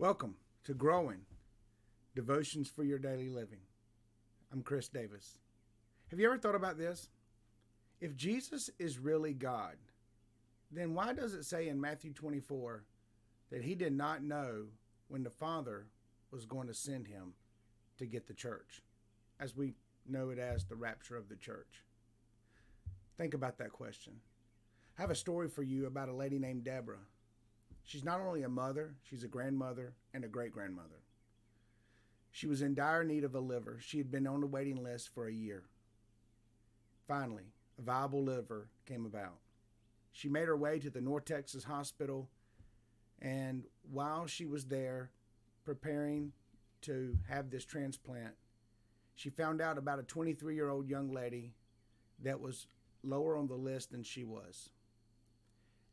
Welcome to Growing Devotions for Your Daily Living. I'm Chris Davis. Have you ever thought about this? If Jesus is really God, then why does it say in Matthew 24 that he did not know when the Father was going to send him to get the church, as we know it as the rapture of the church? Think about that question. I have a story for you about a lady named Deborah. She's not only a mother, she's a grandmother and a great-grandmother. She was in dire need of a liver. She had been on the waiting list for a year. Finally, a viable liver came about. She made her way to the North Texas hospital, and while she was there preparing to have this transplant, she found out about a 23-year-old young lady that was lower on the list than she was.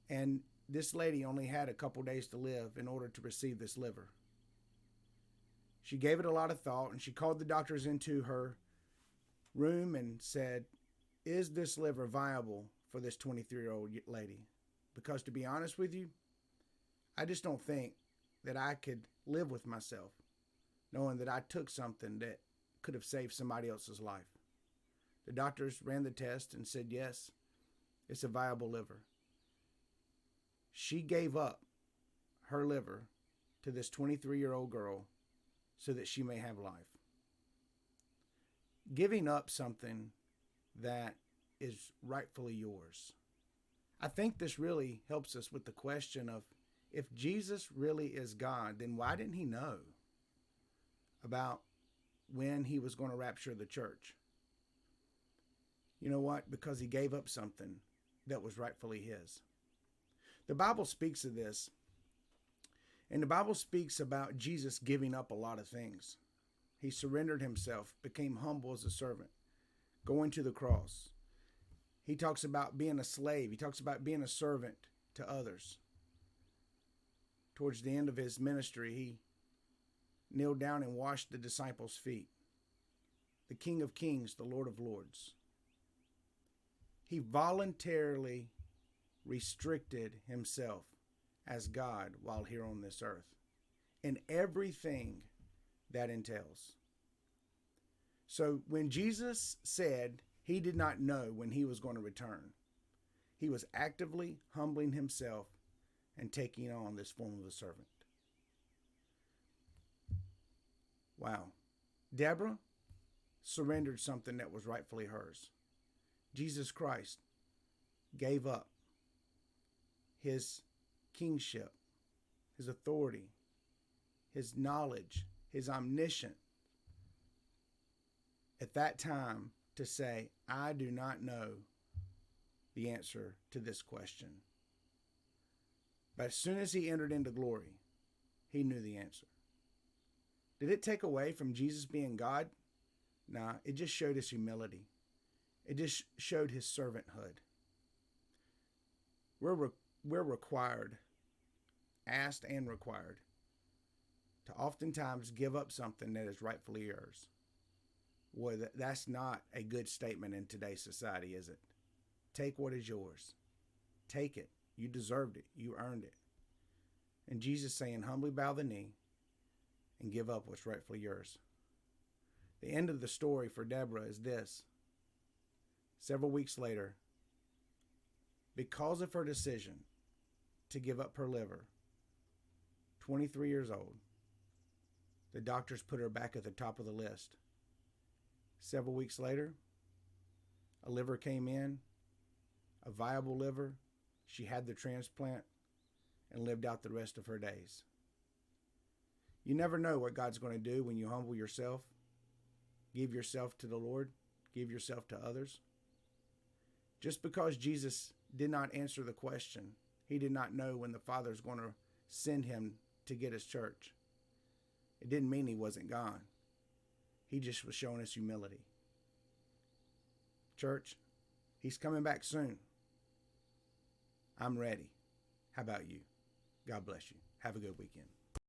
And this lady only had a couple days to live in order to receive this liver. She gave it a lot of thought, and she called the doctors into her room and said, "Is this liver viable for this 23-year-old lady? Because to be honest with you, I just don't think that I could live with myself knowing that I took something that could have saved somebody else's life." The doctors ran the test and said, yes, it's a viable liver. She gave up her liver to this 23-year-old girl so that she may have life. Giving up something that is rightfully yours. I think this really helps us with the question of, if Jesus really is God, then why didn't he know about when he was going to rapture the church? You know what? Because he gave up something that was rightfully his. The Bible speaks of this, and the Bible speaks about Jesus giving up a lot of things. He surrendered himself, became humble as a servant, going to the cross. He talks about being a slave. He talks about being a servant to others. Towards the end of his ministry, he kneeled down and washed the disciples' feet. The King of Kings, the Lord of Lords. He voluntarily restricted himself as God while here on this earth, and everything that entails. So when Jesus said he did not know when he was going to return, he was actively humbling himself and taking on this form of a servant. Wow. Deborah surrendered something that was rightfully hers. Jesus Christ gave up his kingship, his authority, his knowledge, his omniscience at that time to say, I do not know the answer to this question. But as soon as he entered into glory, he knew the answer. Did it take away from Jesus being God? Nah, it just showed his humility. It just showed his servanthood. We're required, asked and required, to oftentimes give up something that is rightfully yours. Boy, that's not a good statement in today's society, is it? Take what is yours. Take it. You deserved it. You earned it. And Jesus saying, humbly bow the knee and give up what's rightfully yours. The end of the story for Deborah is this. Several weeks later, because of her decision to give up her liver, 23 years old, the doctors put her back at the top of the list. Several weeks later, a liver came in, a viable liver. She had the transplant and lived out the rest of her days. You never know what God's going to do when you humble yourself, give yourself to the Lord, give yourself to others. Just because Jesus did not answer the question, he did not know when the Father's going to send him to get his church, it didn't mean he wasn't gone. He just was showing us humility. Church, he's coming back soon. I'm ready. How about you? God bless you. Have a good weekend.